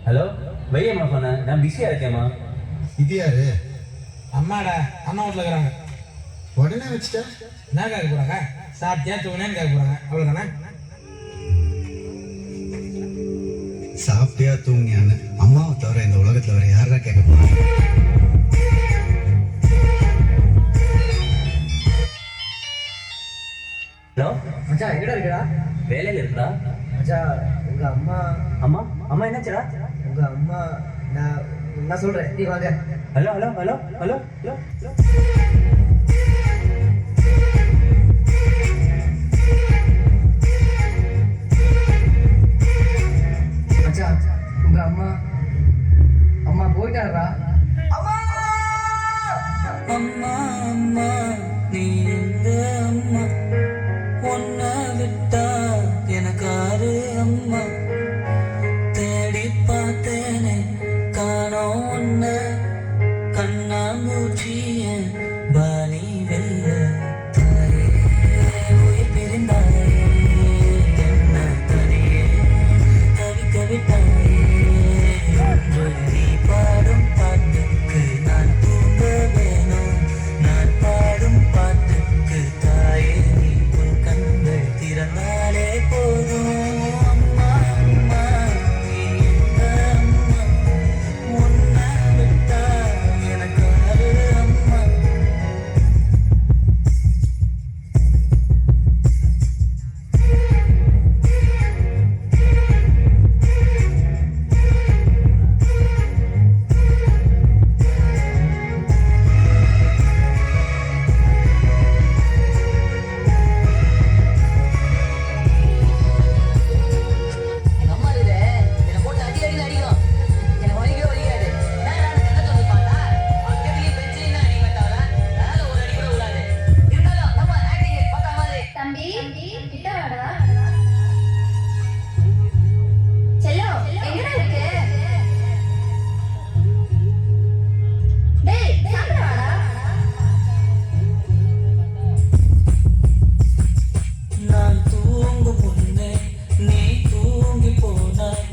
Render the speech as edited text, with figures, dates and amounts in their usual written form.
Hello வையம்மா சொன்ன நான் பிஸியாக இருக்கேம்மா. இது யாரு? அம்மாடா, அம்மா வீட்டில் இருக்கிறாங்க. உடனே வச்சுட்டா என்ன கேட்க போகிறாங்க? சாப்பிட்டியா தூங்கினேன்னு கேட்க போகிறாங்க, அவ்வளோதானே? சாப்பிட்டியா தூங்கியான்னு அம்மாவை தவிர இந்த உலகத்தில் வேற யாரா கேட்க போறாங்க? ஹலோ மச்சான் எங்கடா இருக்கடா? வேலையில் இருக்குடா. மச்சான் உங்க அம்மா அம்மா அம்மா என்னாச்சுடா? உங்க அம்மா நான் நான் சொல்றேன், நீ வாங்க. Hello hello hello hello hello hello. மச்சான் உங்க அம்மா அம்மா போயிட்டாரா? அம்மா அம்மா நீ எங்க அம்மா? உன்னை விட்டா எனக்காரு அம்மா? தேடி பார்த்தேனே காணோம் உன்னை, கண்ணாமூச்சிய பாலி வெல்ல. தாயே உயிர் பிரிந்தாயே, என்ன தனியே தவிக்க விட்டாயே. ஒன்று நீ பாடும் பாட்டுக்கு நான் தூங்க வேணும், நான் பாடும் பாட்டுக்கு தாயே நீ உன் கண்கள் திறந்தாலே போதும். அம்மா அம்மா நீ எங்க அம்மா? உன்னை விட்டா எனக்கு யாரு அம்மா? எங்க அம்மா இருக்குது, என்னை போட்டு அடி அடின்னு அடிக்கும். எனக்கு வலிக்கவே வலிக்காது. நான் கண்ணை திறந்து பார்த்தா பக்கத்துலயே பெஞ்சிலையும் தான் அடிப்பேன் தவிர அதனால ஒரு அடி கூட விழாது. இருந்தாலும் நம்ம ஆக்டிங் பக்கா மாதிரி. தம்பி கிட்ட வாடா. செல்லம் எங்கடா இருக்கு? டேய் சாப்பிட வாடா. நான் தூங்கும் முன்னே நீ தூங்கி போனாய்.